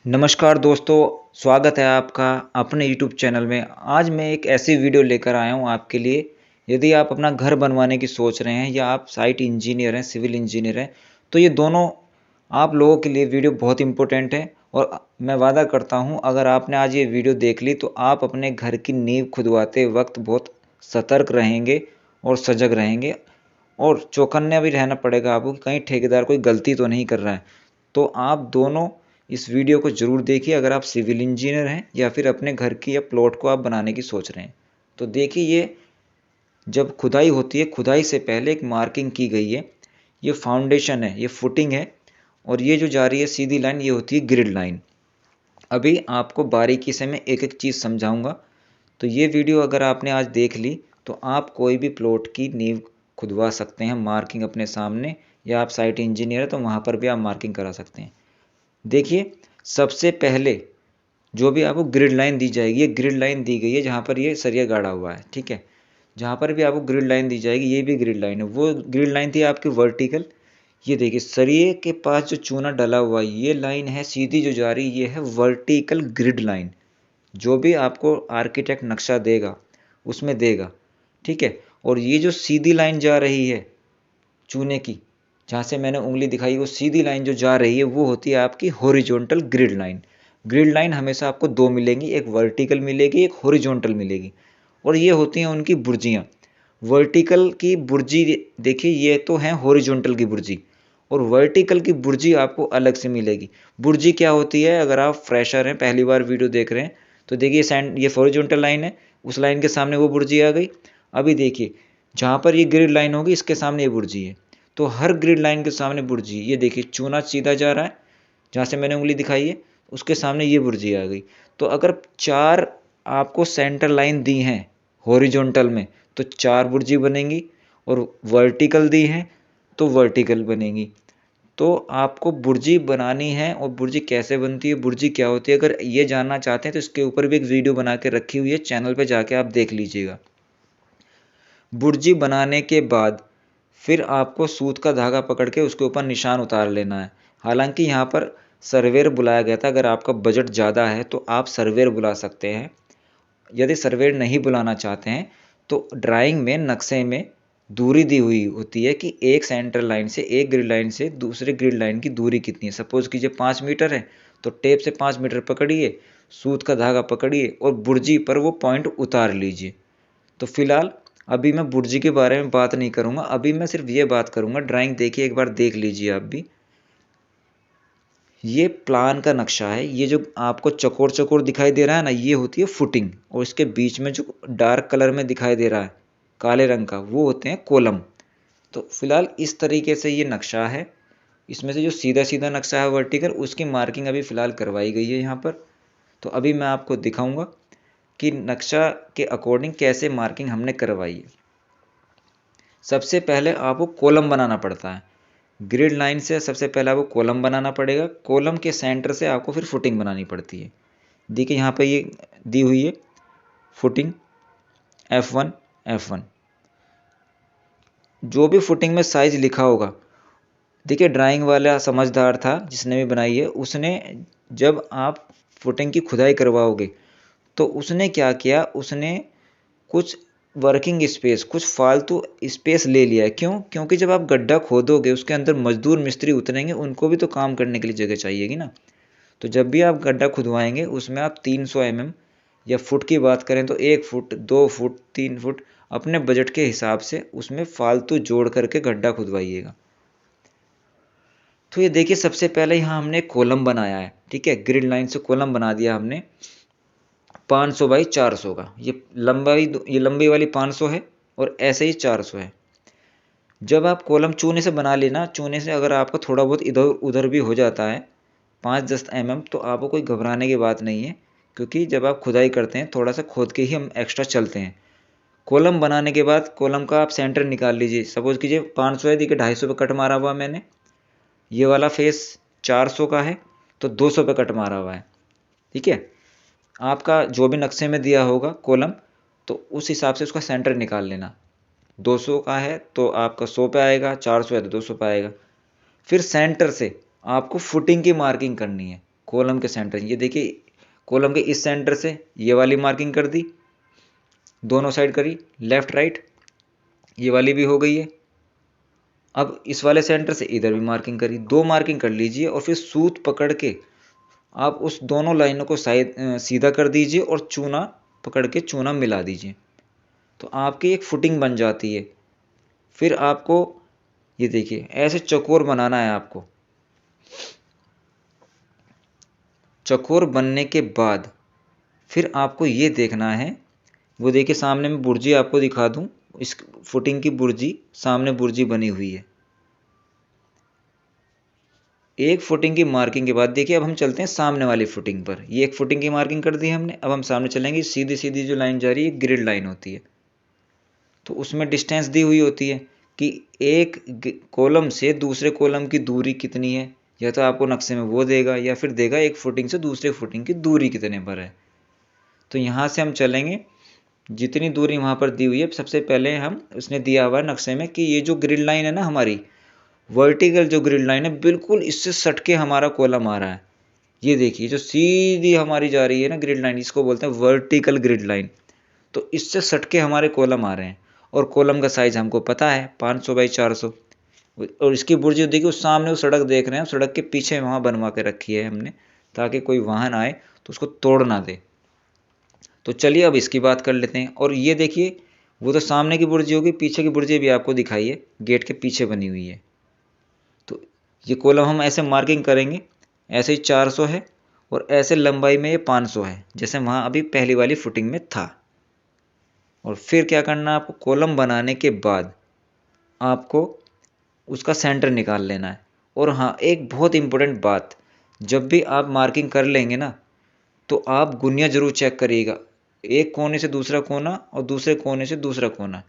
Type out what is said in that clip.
नमस्कार दोस्तों, स्वागत है आपका अपने YouTube चैनल में। आज मैं एक ऐसी वीडियो लेकर आया हूँ आपके लिए। यदि आप अपना घर बनवाने की सोच रहे हैं या आप साइट इंजीनियर हैं, सिविल इंजीनियर हैं, तो ये दोनों आप लोगों के लिए वीडियो बहुत इम्पोर्टेंट है। और मैं वादा करता हूँ, अगर आपने आज ये वीडियो देख ली तो आप अपने घर की नींव खुदवाते वक्त बहुत सतर्क रहेंगे और सजग रहेंगे, और चौकन्ना भी रहना पड़ेगा आपको कि कहीं ठेकेदार कोई गलती तो नहीं कर रहा है। तो आप दोनों इस वीडियो को ज़रूर देखिए, अगर आप सिविल इंजीनियर हैं या फिर अपने घर की या प्लॉट को आप बनाने की सोच रहे हैं। तो देखिए, ये जब खुदाई होती है, खुदाई से पहले एक मार्किंग की गई है। ये फाउंडेशन है, ये फुटिंग है, और ये जो जा रही है सीधी लाइन, ये होती है ग्रिड लाइन। अभी आपको बारीकी से मैं एक एक चीज़ समझाऊंगा। तो ये वीडियो अगर आपने आज देख ली तो आप कोई भी प्लॉट की नींव खुदवा सकते हैं, मार्किंग अपने सामने, या आप साइट इंजीनियर है तो वहाँ पर भी आप मार्किंग करा सकते हैं। देखिए, सबसे पहले जो भी आपको ग्रिड लाइन दी जाएगी, ये ग्रिड लाइन दी गई है जहाँ पर ये सरिया गाड़ा हुआ है, ठीक है। जहाँ पर भी आपको ग्रिड लाइन दी जाएगी, ये भी ग्रिड लाइन है। वो ग्रिड लाइन थी आपकी वर्टिकल। ये देखिए, सरिये के पास जो चूना डला हुआ है, ये लाइन है सीधी जो जा रही, ये है वर्टिकल ग्रिड लाइन। जो भी आपको आर्किटेक्ट नक्शा देगा उसमें देगा, ठीक है। और ये जो सीधी लाइन जा रही है चूने की, जहाँ से मैंने उंगली दिखाई, वो सीधी लाइन जो जा रही है वो होती है आपकी horizontal grid line. Grid line हमेशा आपको दो मिलेंगी, एक वर्टिकल मिलेगी, एक हॉरिजॉन्टल मिलेगी। और ये होती हैं उनकी बुर्जियाँ। वर्टिकल की बुर्जी देखिए, ये तो है हॉरिजॉन्टल की बुर्जी, और वर्टिकल की बुर्जी आपको अलग से मिलेगी। बुर्जी क्या होती है, अगर आप फ्रेशर हैं, पहली बार वीडियो देख रहे हैं, तो देखिए ये हॉरिजॉन्टल लाइन है, उस लाइन के सामने वो बुर्जी आ गई। अभी देखिए, जहाँ पर ये ग्रिड लाइन होगी इसके सामने ये बुर्जी है, तो हर ग्रिड लाइन के सामने बुर्जी। ये देखिए, चूना सीधा जा रहा है, जहाँ से मैंने उंगली दिखाई है उसके सामने ये बुर्जी आ गई। तो अगर चार आपको सेंटर लाइन दी हैं हॉरिजॉन्टल में, तो चार बुर्जी बनेंगी, और वर्टिकल दी हैं तो वर्टिकल बनेगी। तो आपको बुर्जी बनानी है, और बुर्जी कैसे बनती है, बुर्जी क्या होती है, अगर ये जानना चाहते हैं तो इसके ऊपर भी एक वीडियो बना के रखी हुई है, चैनल पे जाके आप देख लीजिएगा। बुर्जी बनाने के बाद फिर आपको सूत का धागा पकड़ के उसके ऊपर निशान उतार लेना है। हालांकि यहाँ पर सर्वेयर बुलाया गया था, अगर आपका बजट ज़्यादा है तो आप सर्वेयर बुला सकते हैं। यदि सर्वेयर नहीं बुलाना चाहते हैं तो ड्राइंग में, नक्शे में दूरी दी हुई होती है कि एक सेंटर लाइन से, एक ग्रिड लाइन से दूसरे ग्रिड लाइन की दूरी कितनी है। सपोज कीजिए 5 मीटर है, तो टेप से 5 मीटर पकड़िए, सूत का धागा पकड़िए और बुर्जी पर वो पॉइंट उतार लीजिए। तो फिलहाल अभी मैं बुर्जी के बारे में बात नहीं करूँगा, अभी मैं सिर्फ ये बात करूँगा। ड्राइंग देखिए, एक बार देख लीजिए आप भी। ये प्लान का नक्शा है। ये जो आपको चकोर चकोर दिखाई दे रहा है ना, ये होती है फुटिंग, और इसके बीच में जो डार्क कलर में दिखाई दे रहा है काले रंग का, वो होते हैं कॉलम। तो फिलहाल इस तरीके से ये नक्शा है। इसमें से जो सीधा सीधा नक्शा है वर्टिकल, उसकी मार्किंग अभी फ़िलहाल करवाई गई है यहाँ पर। तो अभी मैं आपको दिखाऊंगा कि नक्शा के अकॉर्डिंग कैसे मार्किंग हमने करवाई है। सबसे पहले आपको कॉलम बनाना पड़ता है। ग्रिड लाइन से सबसे पहले आपको कॉलम बनाना पड़ेगा। कॉलम के सेंटर से आपको फिर फुटिंग बनानी पड़ती है। देखिए, यहाँ पे ये दी हुई है फुटिंग F1 F1। जो भी फुटिंग में साइज लिखा होगा, देखिए ड्राइंग वाला समझदार था जिसने भी बनाई है, उसने जब आप फुटिंग की खुदाई करवाओगे तो उसने क्या किया, उसने कुछ वर्किंग स्पेस, कुछ फालतू स्पेस ले लिया है। क्यों? क्योंकि जब आप गड्ढा खोदोगे उसके अंदर मजदूर मिस्त्री उतरेंगे, उनको भी तो काम करने के लिए जगह चाहिएगी ना। तो जब भी आप गड्ढा खुदवाएंगे उसमें आप 300 mm, या फुट की बात करें तो 1 फुट, 2 फुट, 3 फुट, अपने बजट के हिसाब से उसमें फालतू जोड़ करके गड्ढा खुदवाइएगा। तो ये देखिए, सबसे पहले यहाँ हमने कॉलम बनाया है, ठीक है। ग्रिड लाइन से कॉलम बना दिया हमने 500 बाई 400 का। ये लंबी वाली 500 है, और ऐसे ही 400 है। जब आप कॉलम चूने से बना लेना, चूने से अगर आपका थोड़ा बहुत इधर उधर भी हो जाता है 5-10 mm, तो आपको कोई घबराने की बात नहीं है, क्योंकि जब आप खुदाई करते हैं थोड़ा सा खोद के ही हम एक्स्ट्रा चलते हैं। कॉलम बनाने के बाद कॉलम का आप सेंटर निकाल लीजिए। सपोज कीजिए 500 है, देखिए 250 पे कट मारा हुआ मैंने। ये वाला फेस 400 का है, तो 200 पे कट मारा हुआ है, ठीक है। आपका जो भी नक्शे में दिया होगा कॉलम, तो उस हिसाब से उसका सेंटर निकाल लेना। 200 का है तो आपका 100 पे आएगा, 400 है तो 200 पे आएगा। फिर सेंटर से आपको फुटिंग की मार्किंग करनी है। कॉलम के सेंटर। ये देखिए कॉलम के इस सेंटर से ये वाली मार्किंग कर दी, दोनों साइड करी, लेफ्ट राइट, ये वाली भी हो गई है। अब इस वाले सेंटर से इधर भी मार्किंग करी, 2 मार्किंग कर लीजिए और फिर सूत पकड़ के आप उस दोनों लाइनों को सीधा कर दीजिए और चूना पकड़ के चूना मिला दीजिए, तो आपकी एक फुटिंग बन जाती है। फिर आपको ये देखिए ऐसे चौकोर बनाना है आपको। चौकोर बनने के बाद फिर आपको ये देखना है, वो देखिए सामने में बुर्जी आपको दिखा दूं, इस फुटिंग की बुर्जी, सामने बुर्जी बनी हुई है। एक फुटिंग की मार्किंग के बाद देखिए अब हम चलते हैं सामने वाली फुटिंग पर। ये एक फुटिंग की मार्किंग कर दी हमने, अब हम सामने चलेंगे। सीधी सीधी जो लाइन जा रही है ग्रिड लाइन होती है, तो उसमें डिस्टेंस दी हुई होती है कि एक कॉलम से दूसरे कॉलम की दूरी कितनी है, या तो आपको नक्शे में वो देगा या फिर देगा एक फुटिंग से दूसरे फुटिंग की दूरी कितने पर है। तो यहाँ से हम चलेंगे, जितनी दूरी वहाँ पर दी हुई है सबसे पहले हम, उसने दिया हुआ है नक्शे में कि ये जो ग्रिड लाइन है ना हमारी, वर्टिकल जो ग्रिड लाइन है बिल्कुल इससे सट के हमारा कॉलम आ रहा है। ये देखिए जो सीधी हमारी जा रही है ना ग्रिड लाइन, इसको बोलते हैं वर्टिकल ग्रिड लाइन। तो इससे सट के हमारे कॉलम आ रहे हैं, और कॉलम का साइज हमको पता है 500 बाई 400। और इसकी बुर्जी देखिए उस सामने वो सड़क देख रहे हैं, सड़क के पीछे वहाँ बनवा के रखी है हमने, ताकि कोई वाहन आए तो उसको तोड़ ना दे। तो चलिए अब इसकी बात कर लेते हैं। और ये देखिए वो तो सामने की बुर्जी होगी, पीछे की बुर्जी भी आपको दिखाई है, गेट के पीछे बनी हुई है। तो ये कॉलम हम ऐसे मार्किंग करेंगे, ऐसे ही 400 है और ऐसे लंबाई में ये 500 है, जैसे वहाँ अभी पहली वाली फुटिंग में था। और फिर क्या करना है आपको, कॉलम बनाने के बाद आपको उसका सेंटर निकाल लेना है। और हाँ एक बहुत इंपॉर्टेंट बात, जब भी आप मार्किंग कर लेंगे ना, तो आप गुनिया जरूर चेक करिएगा, एक कोने से दूसरा कोना और दूसरे कोने से दूसरा कोना,